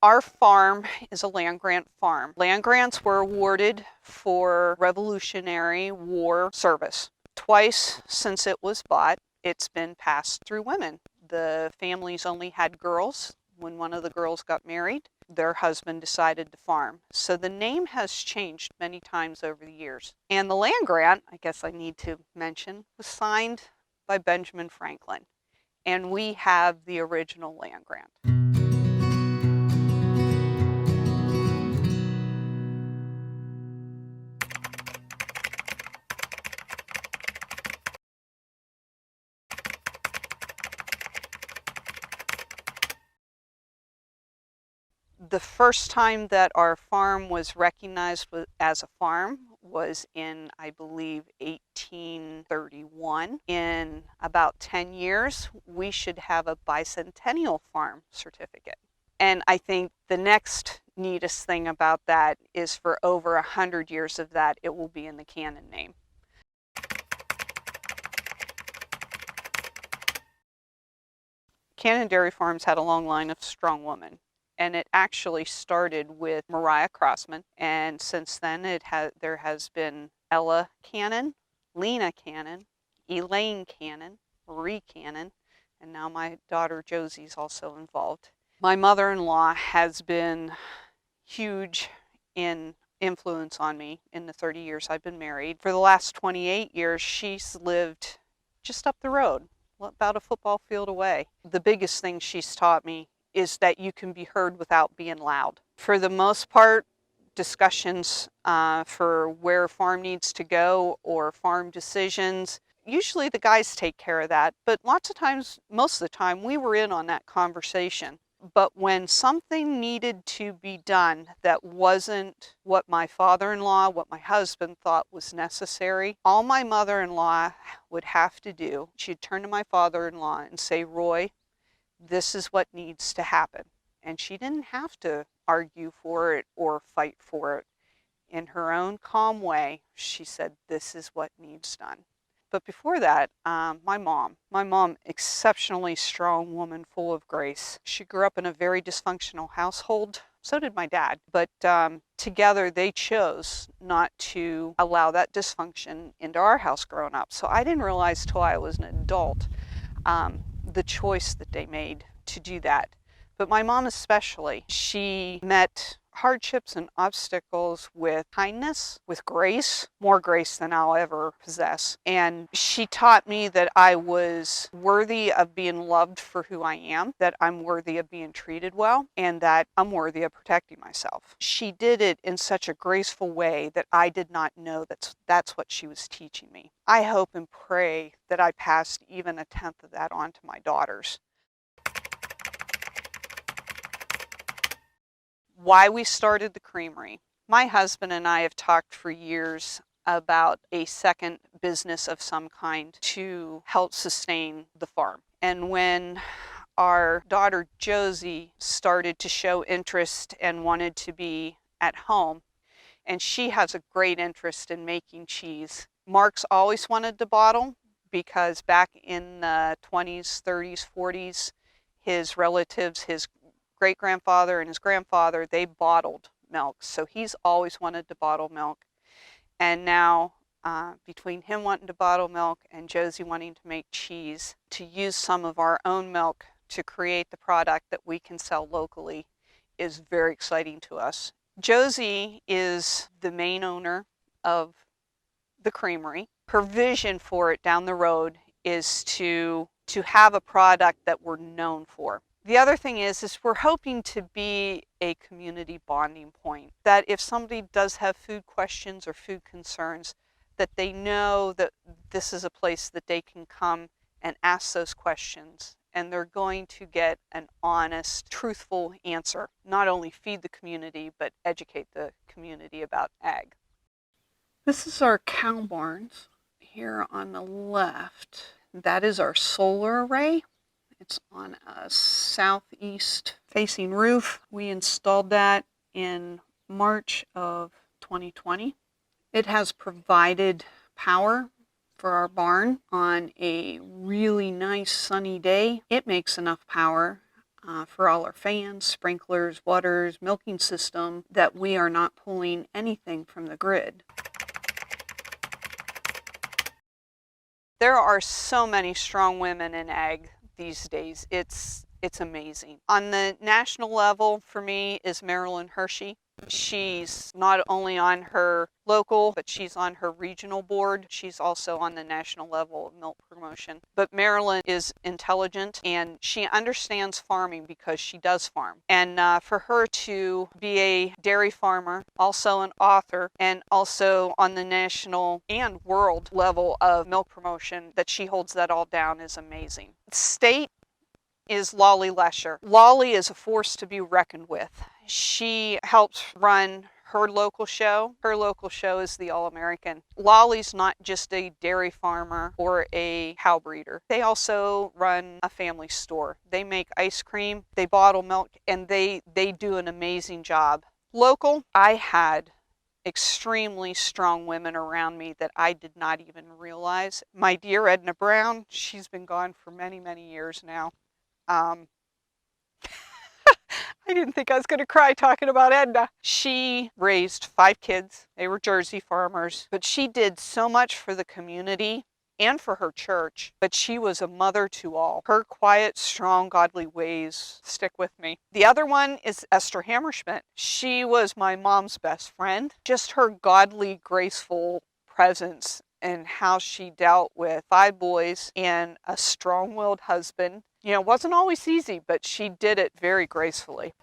Our farm is a land grant farm. Land grants were awarded for Revolutionary War service. Twice since it was bought, it's been passed through women. The families only had girls. When one of the girls got married, their husband decided to farm. So the name has changed many times over the years. And the land grant, I guess I need to mention, was signed by Benjamin Franklin. And we have the original land grant. The first time that our farm was recognized as a farm was in, I believe, 1831. In about 10 years, we should have a bicentennial farm certificate. And I think the next neatest thing about that is for over 100 years of that, it will be in the Canon name. Canon Dairy Farms had a long line of strong women. And it actually started with Marie Canon, and since then there has been Ella Canon, Lena Canon, Elaine Canon, Marie Canon, and now my daughter Josie's also involved. My mother-in-law has been huge in influence on me in the 30 years I've been married. For the last 28 years, she's lived just up the road, about a football field away. The biggest thing she's taught me is that you can be heard without being loud. For the most part, discussions for where a farm needs to go or farm decisions, usually the guys take care of that, but lots of times, most of the time, we were in on that conversation. But when something needed to be done that wasn't what my father-in-law, what my husband thought was necessary, all my mother-in-law would have to do, she'd turn to my father-in-law and say, "Roy, this is what needs to happen." And she didn't have to argue for it or fight for it. In her own calm way, she said, "This is what needs done." But before that, my mom, exceptionally strong woman, full of grace. She grew up in a very dysfunctional household. So did my dad. But together they chose not to allow that dysfunction into our house growing up. So I didn't realize till I was an adult the choice that they made to do that. But my mom especially, she met hardships and obstacles with kindness, with grace, more grace than I'll ever possess. And she taught me that I was worthy of being loved for who I am, that I'm worthy of being treated well, and that I'm worthy of protecting myself. She did it in such a graceful way that I did not know that's what she was teaching me. I hope and pray that I passed even a tenth of that on to my daughters. Why we started the creamery. My husband and I have talked for years about a second business of some kind to help sustain the farm. And when our daughter Josie started to show interest and wanted to be at home, and she has a great interest in making cheese. Mark's always wanted to bottle because back in the 20s, 30s, 40s, his relatives, his great-grandfather and his grandfather, they bottled milk. So he's always wanted to bottle milk. And now, between him wanting to bottle milk and Josie wanting to make cheese, to use some of our own milk to create the product that we can sell locally is very exciting to us. Josie is the main owner of the creamery. Her vision for it down the road is to have a product that we're known for. The other thing is we're hoping to be a community bonding point, that if somebody does have food questions or food concerns, that they know that this is a place that they can come and ask those questions, and they're going to get an honest, truthful answer. Not only feed the community, but educate the community about ag. This is our cow barns here on the left. That is our solar array. It's on a southeast facing roof. We installed that in March of 2020. It has provided power for our barn on a really nice sunny day. It makes enough power for all our fans, sprinklers, waters, milking system, that we are not pulling anything from the grid. There are so many strong women in ag these days. It's amazing. On the national level, for me, is Marilyn Hershey. She's not only on her local, but she's on her regional board. She's also on the national level of milk promotion. But Marilyn is intelligent and she understands farming because she does farm. And for her to be a dairy farmer, also an author, and also on the national and world level of milk promotion, that she holds that all down is amazing. State is Lolly Lesher. Lolly is a force to be reckoned with. She helps run her local show. Her local show is the All-American. Lolly's not just a dairy farmer or a cow breeder. They also run a family store. They make ice cream, they bottle milk, and they do an amazing job. Local, I had extremely strong women around me that I did not even realize. My dear Edna Brown, she's been gone for many, many years now. I didn't think I was going to cry talking about Edna. She raised 5 kids. They were Jersey farmers, but she did so much for the community and for her church, but she was a mother to all. Her quiet, strong, godly ways stick with me. The other one is Esther Hammerschmidt. She was my mom's best friend. Just her godly, graceful presence and how she dealt with 5 boys and a strong-willed husband. You know, it wasn't always easy, but she did it very gracefully.